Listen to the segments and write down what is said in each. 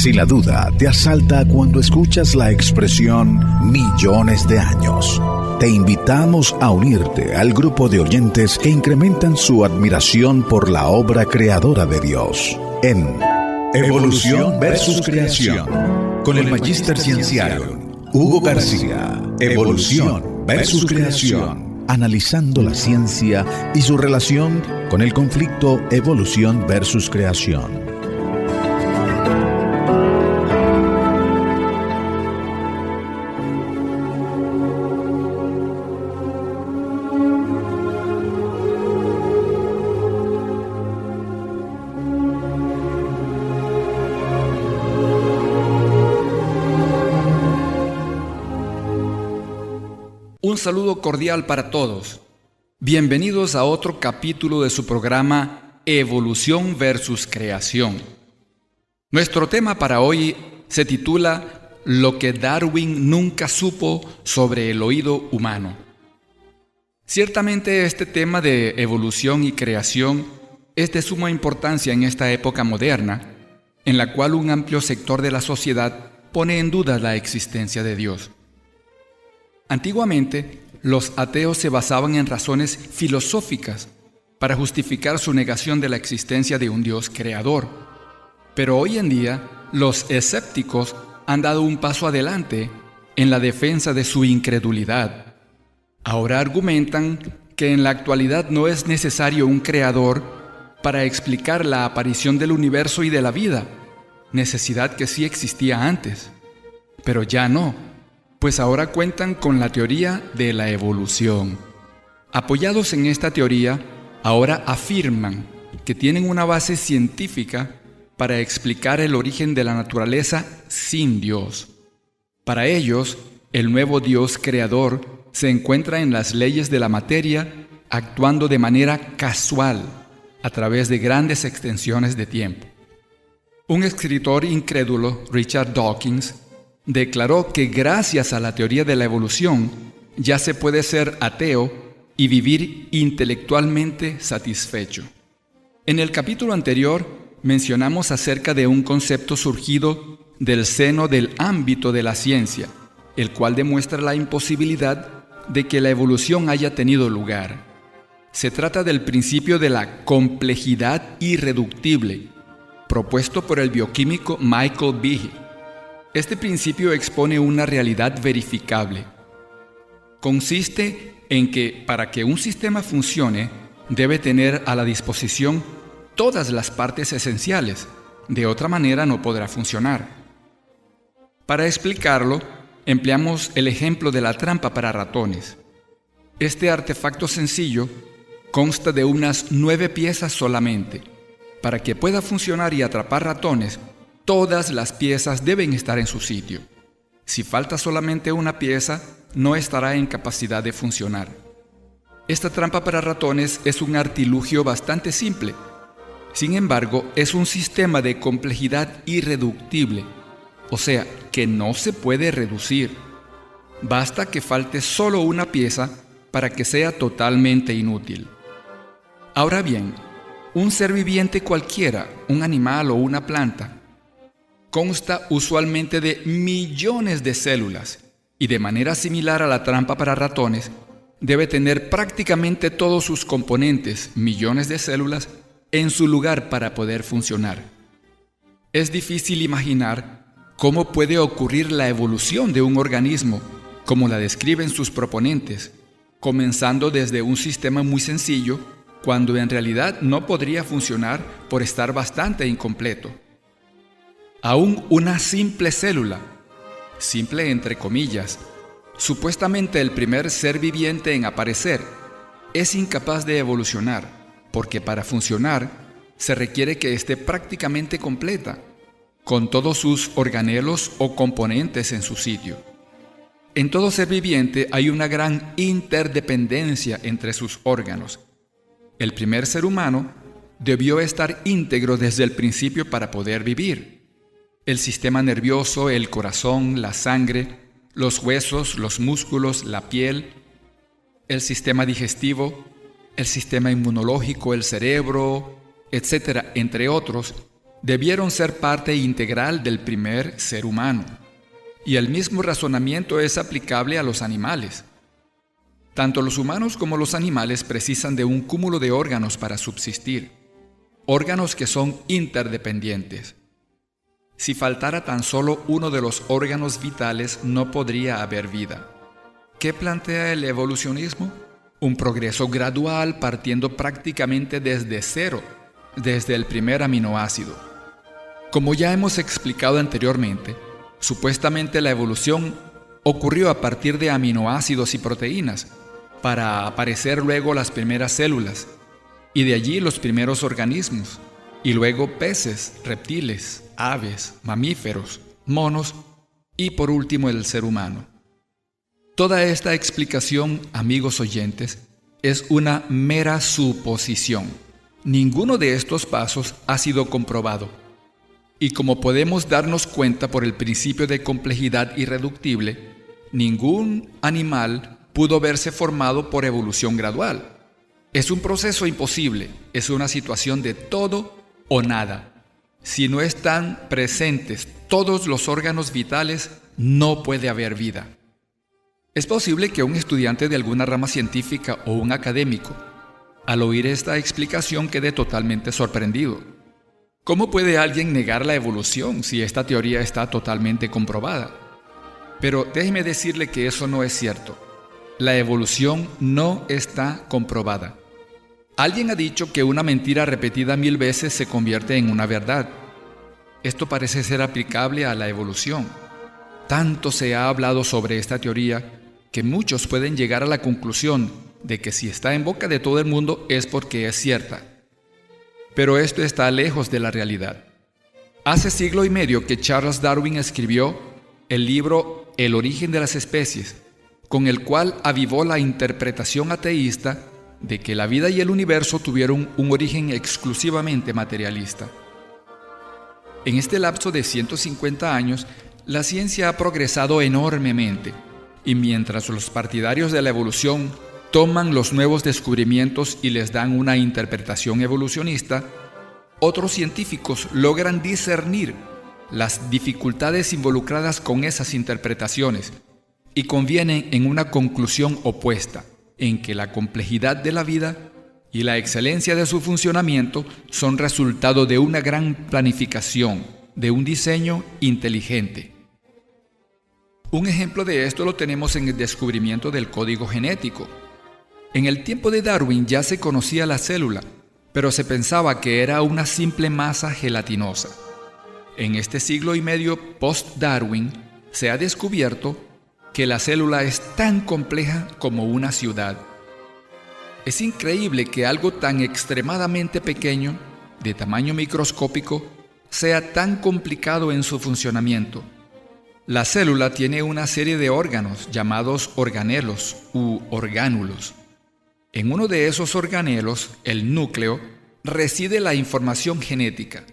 Si la duda te asalta cuando escuchas la expresión millones de años, te invitamos a unirte al grupo de oyentes que incrementan su admiración por la obra creadora de Dios en Evolución versus Creación, con el Magíster Cienciario Hugo García. Evolución versus Creación, analizando la ciencia y su relación con el conflicto evolución versus creación. Un saludo cordial para todos. Bienvenidos a otro capítulo de su programa Evolución versus Creación. Nuestro tema para hoy se titula Lo que Darwin nunca supo sobre el oído humano. Ciertamente este tema de evolución y creación es de suma importancia en esta época moderna, en la cual un amplio sector de la sociedad pone en duda la existencia de Dios. Antiguamente, los ateos se basaban en razones filosóficas para justificar su negación de la existencia de un Dios creador. Pero hoy en día, los escépticos han dado un paso adelante en la defensa de su incredulidad. Ahora argumentan que en la actualidad no es necesario un creador para explicar la aparición del universo y de la vida, necesidad que sí existía antes, pero ya no. Pues ahora cuentan con la teoría de la evolución. Apoyados en esta teoría, ahora afirman que tienen una base científica para explicar el origen de la naturaleza sin Dios. Para ellos, el nuevo Dios creador se encuentra en las leyes de la materia, actuando de manera casual a través de grandes extensiones de tiempo. Un escritor incrédulo, Richard Dawkins, declaró que gracias a la teoría de la evolución ya se puede ser ateo y vivir intelectualmente satisfecho. En el capítulo anterior mencionamos acerca de un concepto surgido del seno del ámbito de la ciencia, el cual demuestra la imposibilidad de que la evolución haya tenido lugar. Se trata del principio de la complejidad irreductible, propuesto por el bioquímico Michael Behe. Este principio expone una realidad verificable. Consiste en que para que un sistema funcione, debe tener a la disposición todas las partes esenciales. De otra manera no podrá funcionar. Para explicarlo, empleamos el ejemplo de la trampa para ratones. Este artefacto sencillo consta de unas 9 piezas solamente. Para que pueda funcionar y atrapar ratones, todas las piezas deben estar en su sitio. Si falta solamente una pieza, no estará en capacidad de funcionar. Esta trampa para ratones es un artilugio bastante simple. Sin embargo, es un sistema de complejidad irreductible, o sea, que no se puede reducir. Basta que falte solo una pieza para que sea totalmente inútil. Ahora bien, un ser viviente cualquiera, un animal o una planta, consta usualmente de millones de células y de manera similar a la trampa para ratones, debe tener prácticamente todos sus componentes, millones de células, en su lugar para poder funcionar. Es difícil imaginar cómo puede ocurrir la evolución de un organismo, como la describen sus proponentes, comenzando desde un sistema muy sencillo, cuando en realidad no podría funcionar por estar bastante incompleto. Aún una simple célula, simple entre comillas, supuestamente el primer ser viviente en aparecer, es incapaz de evolucionar, porque para funcionar se requiere que esté prácticamente completa, con todos sus organelos o componentes en su sitio. En todo ser viviente hay una gran interdependencia entre sus órganos. El primer ser humano debió estar íntegro desde el principio para poder vivir. El sistema nervioso, el corazón, la sangre, los huesos, los músculos, la piel, el sistema digestivo, el sistema inmunológico, el cerebro, etc., entre otros, debieron ser parte integral del primer ser humano, y el mismo razonamiento es aplicable a los animales. Tanto los humanos como los animales precisan de un cúmulo de órganos para subsistir, órganos que son interdependientes. Si faltara tan solo uno de los órganos vitales, no podría haber vida. ¿Qué plantea el evolucionismo? Un progreso gradual partiendo prácticamente desde cero, desde el primer aminoácido. Como ya hemos explicado anteriormente, supuestamente la evolución ocurrió a partir de aminoácidos y proteínas, para aparecer luego las primeras células, y de allí los primeros organismos, y luego peces, reptiles, aves, mamíferos, monos, y por último el ser humano. Toda esta explicación, amigos oyentes, es una mera suposición. Ninguno de estos pasos ha sido comprobado. Y como podemos darnos cuenta por el principio de complejidad irreductible, ningún animal pudo verse formado por evolución gradual. Es un proceso imposible, es una situación de todo o nada. Si no están presentes todos los órganos vitales, no puede haber vida. Es posible que un estudiante de alguna rama científica o un académico, al oír esta explicación, quede totalmente sorprendido. ¿Cómo puede alguien negar la evolución si esta teoría está totalmente comprobada? Pero déjeme decirle que eso no es cierto. La evolución no está comprobada. Alguien ha dicho que una mentira repetida 1000 veces se convierte en una verdad. Esto parece ser aplicable a la evolución. Tanto se ha hablado sobre esta teoría que muchos pueden llegar a la conclusión de que si está en boca de todo el mundo es porque es cierta. Pero esto está lejos de la realidad. Hace siglo y medio que Charles Darwin escribió el libro El origen de las especies, con el cual avivó la interpretación ateísta de que la vida y el universo tuvieron un origen exclusivamente materialista. En este lapso de 150 años, la ciencia ha progresado enormemente, y mientras los partidarios de la evolución toman los nuevos descubrimientos y les dan una interpretación evolucionista, otros científicos logran discernir las dificultades involucradas con esas interpretaciones y convienen en una conclusión opuesta, en que la complejidad de la vida y la excelencia de su funcionamiento son resultado de una gran planificación, de un diseño inteligente. Un ejemplo de esto lo tenemos en el descubrimiento del código genético. En el tiempo de Darwin ya se conocía la célula, pero se pensaba que era una simple masa gelatinosa. En este siglo y medio post-Darwin se ha descubierto que la célula es tan compleja como una ciudad. Es increíble que algo tan extremadamente pequeño, de tamaño microscópico, sea tan complicado en su funcionamiento. La célula tiene una serie de órganos llamados organelos u orgánulos. En uno de esos organelos, el núcleo, reside la información genética.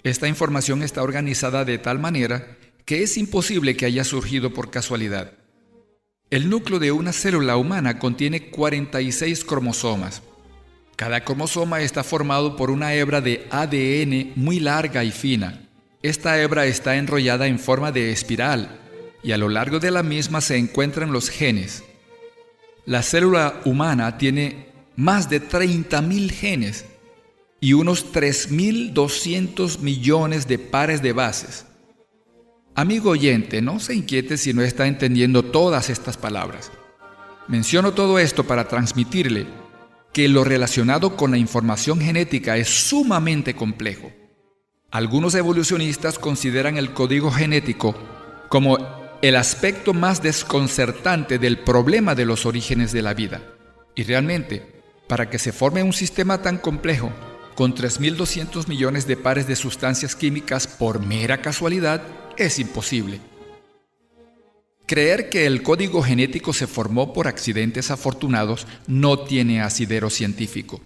Esta información está organizada de tal manera que es imposible que haya surgido por casualidad. El núcleo de una célula humana contiene 46 cromosomas. Cada cromosoma está formado por una hebra de ADN muy larga y fina. Esta hebra está enrollada en forma de espiral y a lo largo de la misma se encuentran los genes. La célula humana tiene más de 30.000 genes y unos 3.200 millones de pares de bases. Amigo oyente, no se inquiete si no está entendiendo todas estas palabras. Menciono todo esto para transmitirle que lo relacionado con la información genética es sumamente complejo. Algunos evolucionistas consideran el código genético como el aspecto más desconcertante del problema de los orígenes de la vida. Y realmente, para que se forme un sistema tan complejo, con 3.200 millones de pares de sustancias químicas por mera casualidad, es imposible. Creer que el código genético se formó por accidentes afortunados no tiene asidero científico.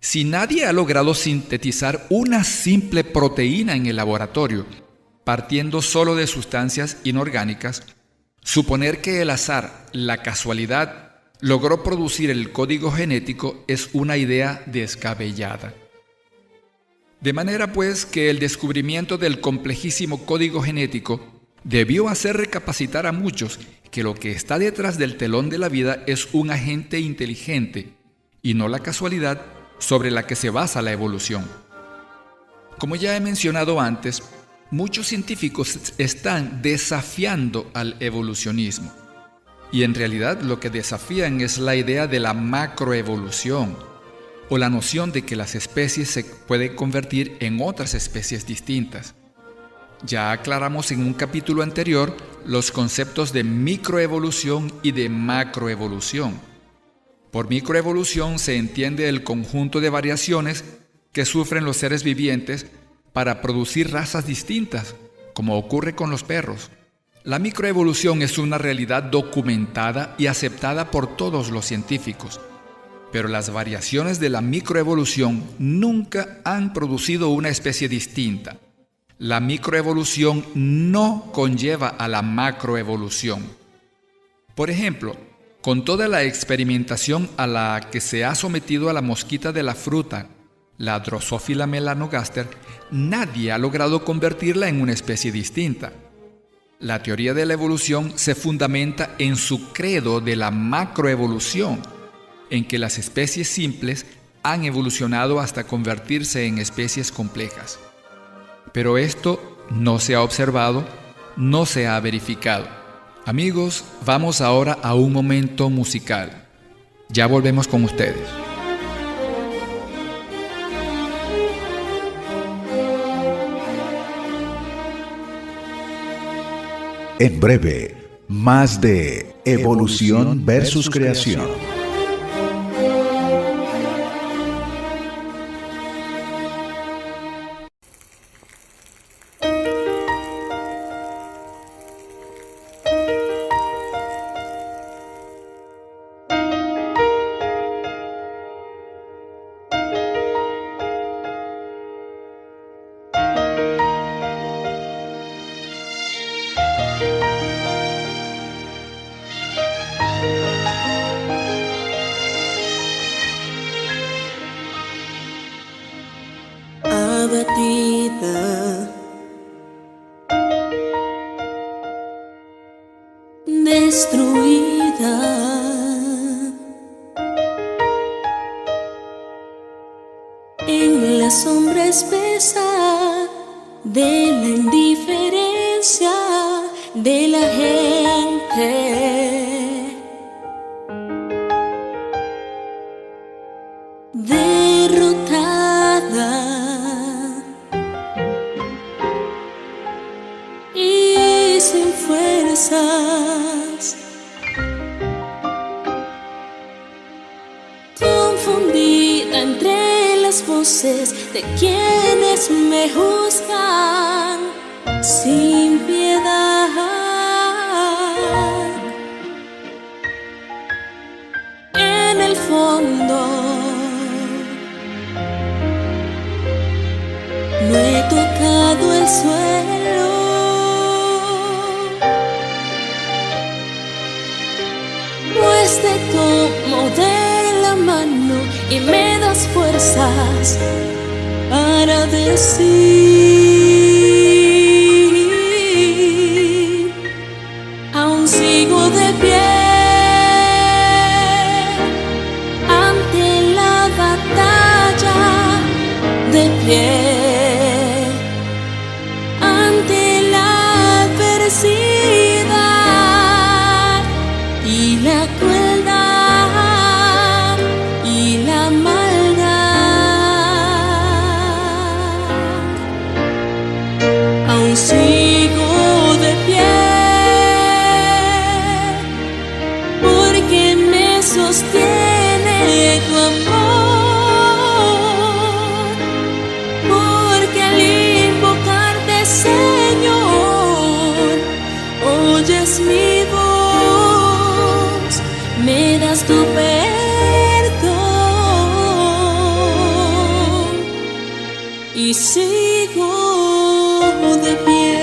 Si nadie ha logrado sintetizar una simple proteína en el laboratorio, partiendo solo de sustancias inorgánicas, suponer que el azar, la casualidad, logró producir el código genético es una idea descabellada. De manera pues que el descubrimiento del complejísimo código genético debió hacer recapacitar a muchos que lo que está detrás del telón de la vida es un agente inteligente y no la casualidad sobre la que se basa la evolución. Como ya he mencionado antes, muchos científicos están desafiando al evolucionismo. Y en realidad lo que desafían es la idea de la macroevolución, o la noción de que las especies se pueden convertir en otras especies distintas. Ya aclaramos en un capítulo anterior los conceptos de microevolución y de macroevolución. Por microevolución se entiende el conjunto de variaciones que sufren los seres vivientes para producir razas distintas, como ocurre con los perros. La microevolución es una realidad documentada y aceptada por todos los científicos, pero las variaciones de la microevolución nunca han producido una especie distinta. La microevolución no conlleva a la macroevolución. Por ejemplo, con toda la experimentación a la que se ha sometido a la mosquita de la fruta, la Drosophila melanogaster, nadie ha logrado convertirla en una especie distinta. La teoría de la evolución se fundamenta en su credo de la macroevolución, en que las especies simples han evolucionado hasta convertirse en especies complejas. Pero esto no se ha observado, no se ha verificado. Amigos, vamos ahora a un momento musical. Ya volvemos con ustedes. En breve, más de Evolución versus Creación. Abatida, destruida, en la sombra espesa de la indiferencia de la gente. Derrotada y sin fuerzas, confundida entre las voces de quienes me juzgan sin piedad. En el fondo no he tocado el suelo, pues te tomo de la mano y me das fuerzas para decir, aún sigo de pie ante la batalla, de pie y la crueldad y la maldad. Aún sigo de pie porque me sostiene tu amor, porque al invocarte, Señor, oyes mi voz, me das tu perdón y sigo de pie.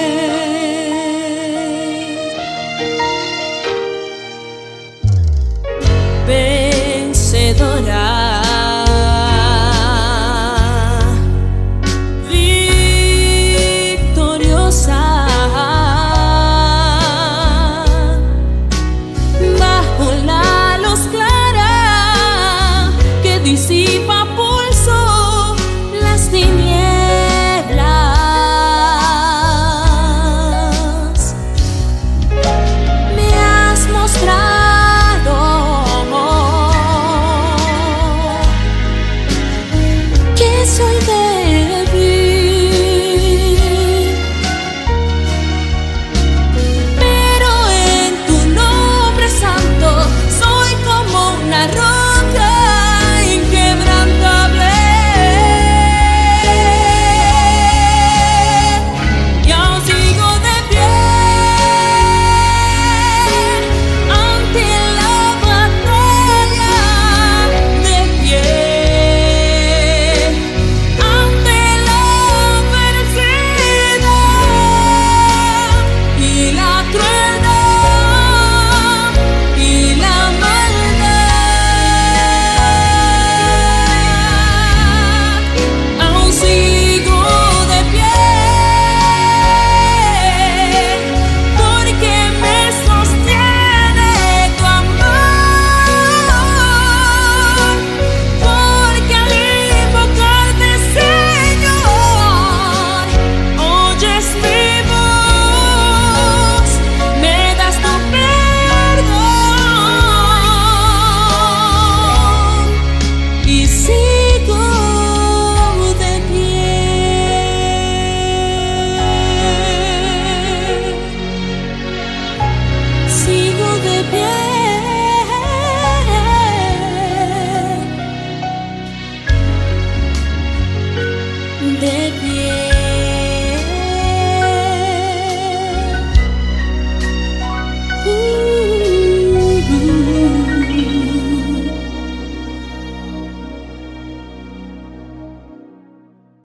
Vencedora,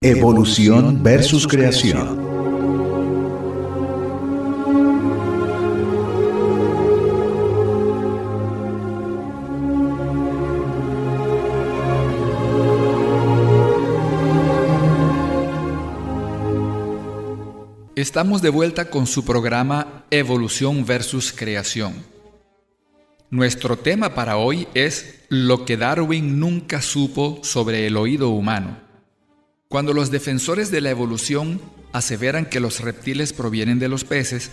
Evolución versus creación. Estamos de vuelta con su programa Evolución versus Creación. Nuestro tema para hoy es lo que Darwin nunca supo sobre el oído humano. Cuando los defensores de la evolución aseveran que los reptiles provienen de los peces,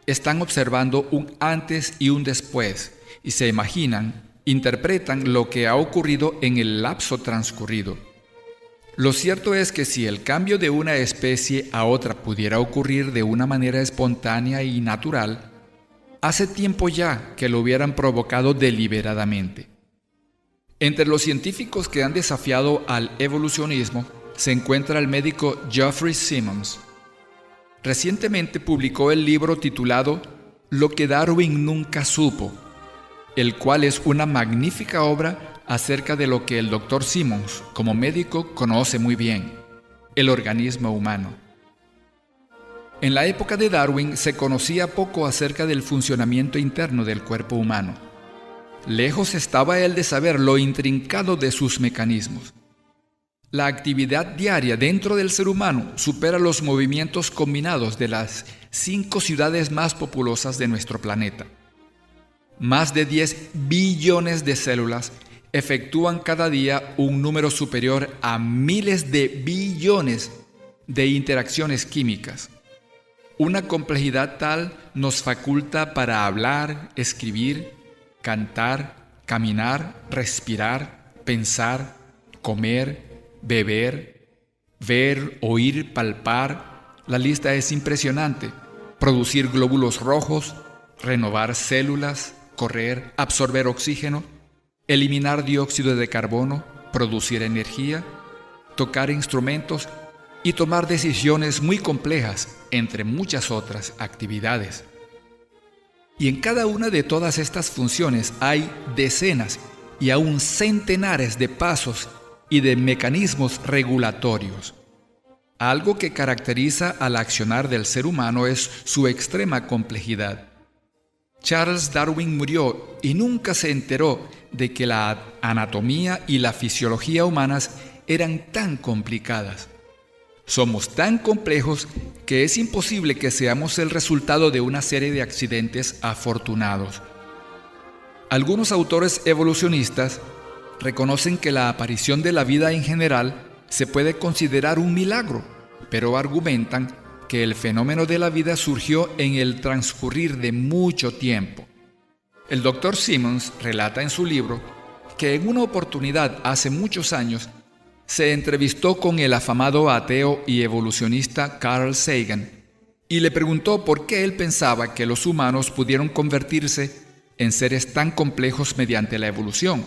están observando un antes y un después y se interpretan lo que ha ocurrido en el lapso transcurrido. Lo cierto es que si el cambio de una especie a otra pudiera ocurrir de una manera espontánea y natural, hace tiempo ya que lo hubieran provocado deliberadamente. Entre los científicos que han desafiado al evolucionismo se encuentra el médico Geoffrey Symonds. Recientemente publicó el libro titulado Lo que Darwin nunca supo, el cual es una magnífica obra acerca de lo que el Dr. Symonds, como médico, conoce muy bien, el organismo humano. En la época de Darwin se conocía poco acerca del funcionamiento interno del cuerpo humano. Lejos estaba él de saber lo intrincado de sus mecanismos. La actividad diaria dentro del ser humano supera los movimientos combinados de las 5 ciudades más populosas de nuestro planeta. Más de 10 billones de células efectúan cada día un número superior a miles de billones de interacciones químicas. Una complejidad tal nos faculta para hablar, escribir, cantar, caminar, respirar, pensar, comer, beber, ver, oír, palpar. La lista es impresionante. Producir glóbulos rojos, renovar células, correr, absorber oxígeno, eliminar dióxido de carbono, producir energía, tocar instrumentos y tomar decisiones muy complejas, entre muchas otras actividades. Y en cada una de todas estas funciones hay decenas y aún centenares de pasos y de mecanismos regulatorios. Algo que caracteriza al accionar del ser humano es su extrema complejidad. Charles Darwin murió y nunca se enteró de que la anatomía y la fisiología humanas eran tan complicadas. Somos tan complejos que es imposible que seamos el resultado de una serie de accidentes afortunados. Algunos autores evolucionistas reconocen que la aparición de la vida en general se puede considerar un milagro, pero argumentan que el fenómeno de la vida surgió en el transcurrir de mucho tiempo. El Dr. Symonds relata en su libro que en una oportunidad hace muchos años se entrevistó con el afamado ateo y evolucionista Carl Sagan y le preguntó por qué él pensaba que los humanos pudieron convertirse en seres tan complejos mediante la evolución.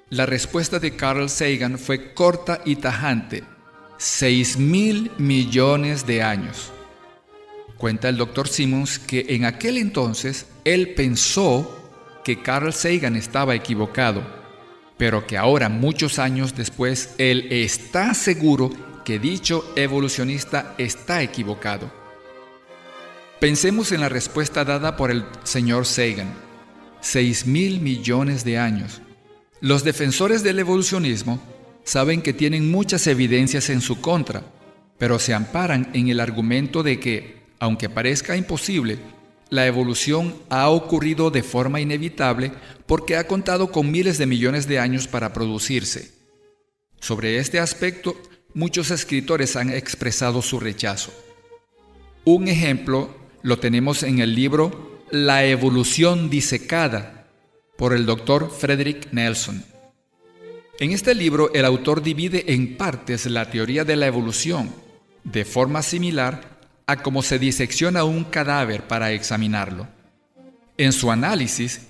La respuesta de Carl Sagan fue corta y tajante: 6.000 millones de años. Cuenta el Dr. Symonds que en aquel entonces él pensó que Carl Sagan estaba equivocado, pero que ahora, muchos años después, él está seguro que dicho evolucionista está equivocado. Pensemos en la respuesta dada por el señor Sagan: 6.000 millones de años. Los defensores del evolucionismo saben que tienen muchas evidencias en su contra, pero se amparan en el argumento de que, aunque parezca imposible, la evolución ha ocurrido de forma inevitable porque ha contado con miles de millones de años para producirse. Sobre este aspecto, muchos escritores han expresado su rechazo. Un ejemplo lo tenemos en el libro La evolución disecada, por el Dr. Frederick Nelson. En este libro, el autor divide en partes la teoría de la evolución, de forma similar a cómo se disecciona un cadáver para examinarlo. En su análisis,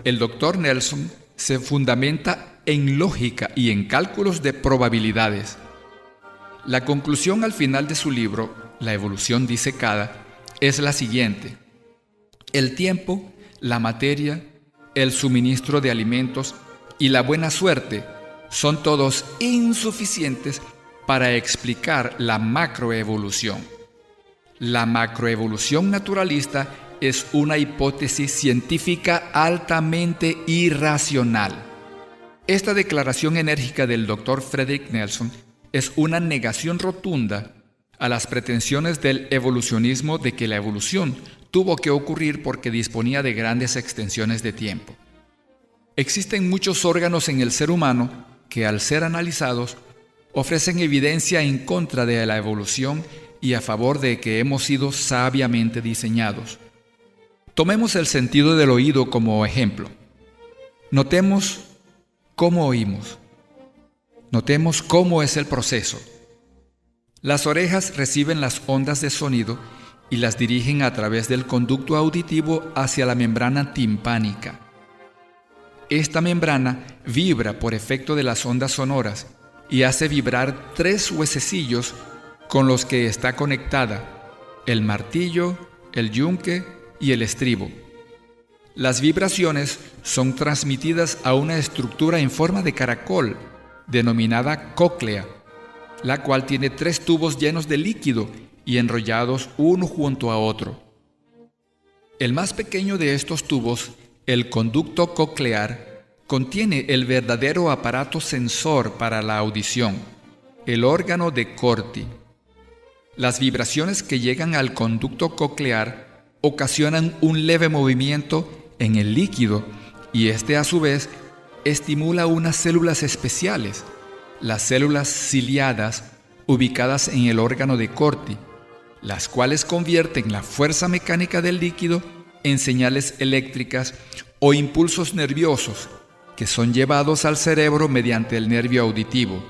el Dr. Nelson se fundamenta en lógica y en cálculos de probabilidades. La conclusión al final de su libro, La evolución disecada, es la siguiente: el tiempo, la materia, el suministro de alimentos y la buena suerte son todos insuficientes para explicar la macroevolución. La macroevolución naturalista es una hipótesis científica altamente irracional. Esta declaración enérgica del Dr. Frederick Nelson es una negación rotunda a las pretensiones del evolucionismo de que la evolución tuvo que ocurrir porque disponía de grandes extensiones de tiempo. Existen muchos órganos en el ser humano que, al ser analizados, ofrecen evidencia en contra de la evolución y a favor de que hemos sido sabiamente diseñados. Tomemos el sentido del oído como ejemplo. Notemos cómo oímos. Notemos cómo es el proceso. Las orejas reciben las ondas de sonido y las dirigen a través del conducto auditivo hacia la membrana timpánica. Esta membrana vibra por efecto de las ondas sonoras y hace vibrar 3 huesecillos con los que está conectada: el martillo, el yunque y el estribo. Las vibraciones son transmitidas a una estructura en forma de caracol, denominada cóclea, la cual tiene 3 tubos llenos de líquido y enrollados uno junto a otro. El más pequeño de estos tubos, el conducto coclear, contiene el verdadero aparato sensor para la audición, el órgano de Corti. Las vibraciones que llegan al conducto coclear ocasionan un leve movimiento en el líquido y este, a su vez, estimula unas células especiales, las células ciliadas, ubicadas en el órgano de Corti, las cuales convierten la fuerza mecánica del líquido en señales eléctricas o impulsos nerviosos que son llevados al cerebro mediante el nervio auditivo.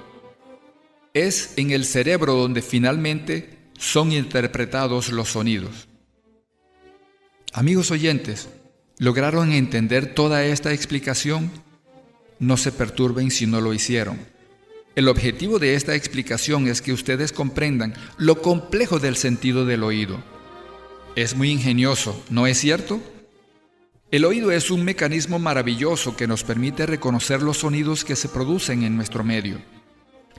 Es en el cerebro donde finalmente son interpretados los sonidos. Amigos oyentes, ¿lograron entender toda esta explicación? No se perturben si no lo hicieron. El objetivo de esta explicación es que ustedes comprendan lo complejo del sentido del oído. Es muy ingenioso, ¿no es cierto? El oído es un mecanismo maravilloso que nos permite reconocer los sonidos que se producen en nuestro medio.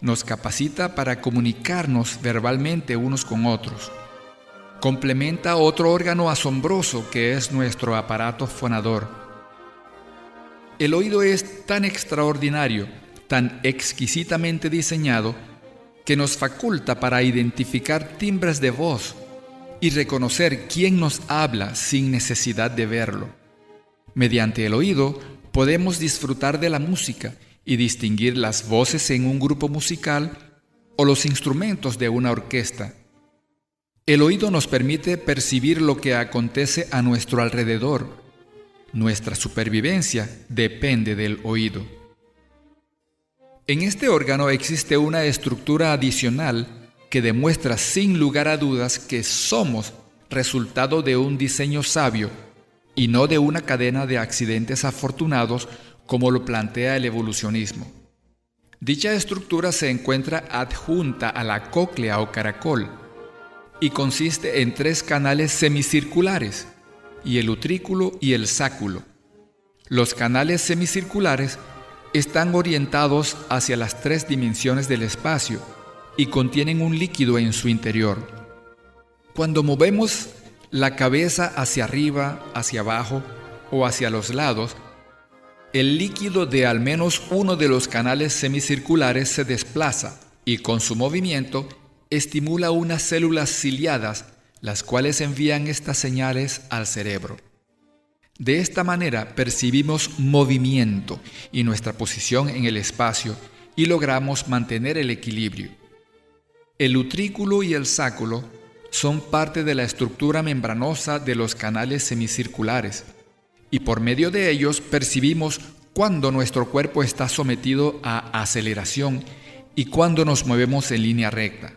Nos capacita para comunicarnos verbalmente unos con otros. Complementa otro órgano asombroso que es nuestro aparato fonador. El oído es tan extraordinario, tan exquisitamente diseñado, que nos faculta para identificar timbres de voz y reconocer quién nos habla sin necesidad de verlo. Mediante el oído podemos disfrutar de la música y distinguir las voces en un grupo musical o los instrumentos de una orquesta. El oído nos permite percibir lo que acontece a nuestro alrededor. Nuestra supervivencia depende del oído. En este órgano existe una estructura adicional que demuestra sin lugar a dudas que somos resultado de un diseño sabio y no de una cadena de accidentes afortunados como lo plantea el evolucionismo. Dicha estructura se encuentra adjunta a la cóclea o caracol y consiste en 3 canales semicirculares, y el utrículo y el sáculo. Los canales semicirculares están orientados hacia las 3 dimensiones del espacio y contienen un líquido en su interior. Cuando movemos la cabeza hacia arriba, hacia abajo o hacia los lados, el líquido de al menos uno de los canales semicirculares se desplaza y con su movimiento estimula unas células ciliadas, las cuales envían estas señales al cerebro. De esta manera percibimos movimiento y nuestra posición en el espacio y logramos mantener el equilibrio. El utrículo y el sáculo son parte de la estructura membranosa de los canales semicirculares y por medio de ellos percibimos cuando nuestro cuerpo está sometido a aceleración y cuando nos movemos en línea recta.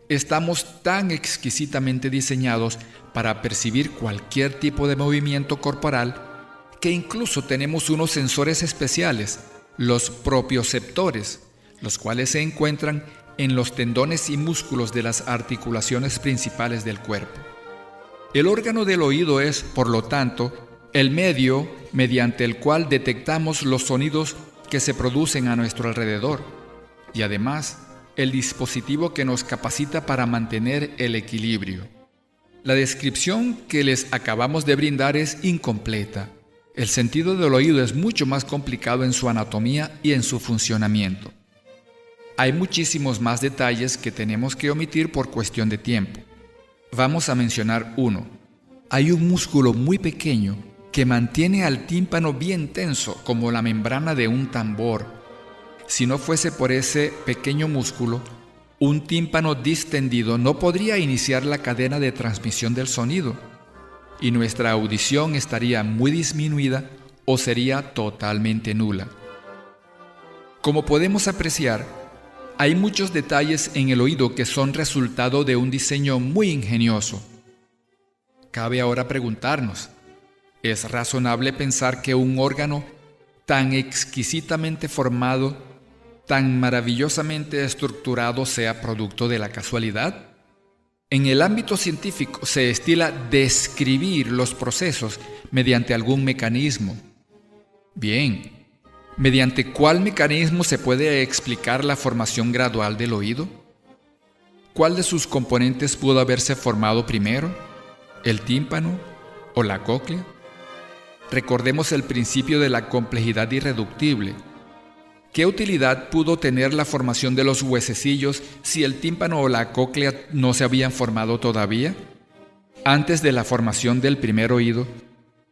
Estamos tan exquisitamente diseñados para percibir cualquier tipo de movimiento corporal que incluso tenemos unos sensores especiales, los propioceptores, los cuales se encuentran en los tendones y músculos de las articulaciones principales del cuerpo. El órgano del oído es, por lo tanto, el medio mediante el cual detectamos los sonidos que se producen a nuestro alrededor y además el dispositivo que nos capacita para mantener el equilibrio. La descripción que les acabamos de brindar es incompleta. El sentido del oído es mucho más complicado en su anatomía y en su funcionamiento. Hay muchísimos más detalles que tenemos que omitir por cuestión de tiempo. Vamos a mencionar uno. Hay un músculo muy pequeño que mantiene al tímpano bien tenso, como la membrana de un tambor. Si no fuese por ese pequeño músculo, un tímpano distendido no podría iniciar la cadena de transmisión del sonido, y nuestra audición estaría muy disminuida o sería totalmente nula. Como podemos apreciar, hay muchos detalles en el oído que son resultado de un diseño muy ingenioso. Cabe ahora preguntarnos, ¿es razonable pensar que un órgano tan exquisitamente formado, tan maravillosamente estructurado sea producto de la casualidad? En el ámbito científico se estila describir los procesos mediante algún mecanismo. Bien, ¿mediante cuál mecanismo se puede explicar la formación gradual del oído? ¿Cuál de sus componentes pudo haberse formado primero? ¿El tímpano o la cóclea? Recordemos el principio de la complejidad irreductible. ¿Qué utilidad pudo tener la formación de los huesecillos si el tímpano o la cóclea no se habían formado todavía? Antes de la formación del primer oído,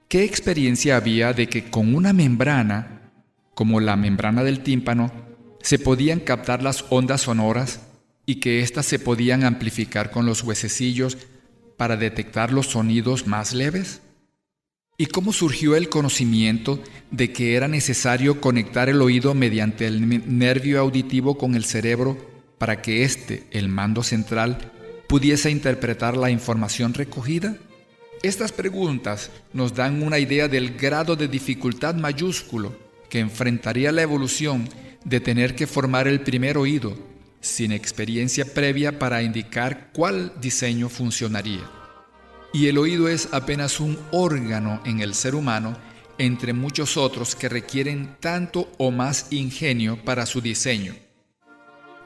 ¿qué experiencia había de que con una membrana, como la membrana del tímpano, se podían captar las ondas sonoras y que éstas se podían amplificar con los huesecillos para detectar los sonidos más leves? ¿Y cómo surgió el conocimiento de que era necesario conectar el oído mediante el nervio auditivo con el cerebro para que éste, el mando central, pudiese interpretar la información recogida? Estas preguntas nos dan una idea del grado de dificultad mayúsculo que enfrentaría la evolución de tener que formar el primer oído sin experiencia previa para indicar cuál diseño funcionaría. Y el oído es apenas un órgano en el ser humano entre muchos otros que requieren tanto o más ingenio para su diseño.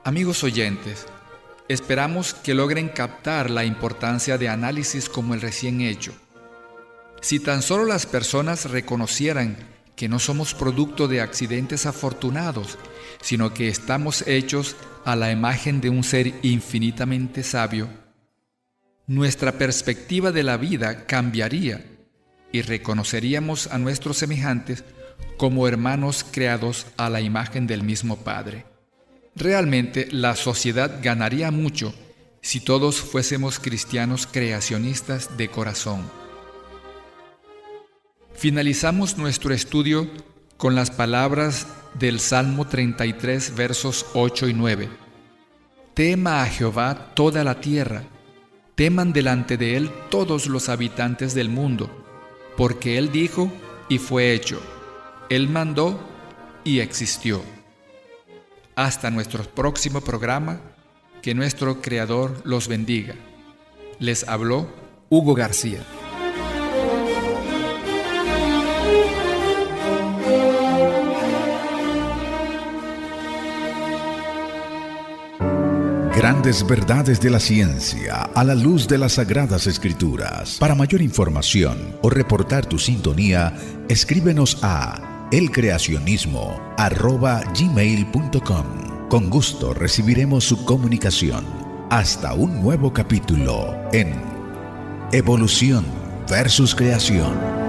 Amigos oyentes, esperamos que logren captar la importancia de análisis como el recién hecho. Si tan solo las personas reconocieran que no somos producto de accidentes afortunados, sino que estamos hechos a la imagen de un ser infinitamente sabio, nuestra perspectiva de la vida cambiaría y reconoceríamos a nuestros semejantes como hermanos creados a la imagen del mismo Padre. Realmente la sociedad ganaría mucho si todos fuésemos cristianos creacionistas de corazón. Finalizamos nuestro estudio con las palabras del Salmo 33, versos 8 y 9. Tema a Jehová toda la tierra, teman delante de él todos los habitantes del mundo, porque él dijo y fue hecho, él mandó y existió. Hasta nuestro próximo programa, que nuestro Creador los bendiga. Les habló Hugo García. Grandes verdades de la ciencia a la luz de las Sagradas Escrituras. Para mayor información o reportar tu sintonía, escríbenos a elcreacionismo@gmail.com. Con gusto recibiremos su comunicación. Hasta un nuevo capítulo en Evolución versus Creación.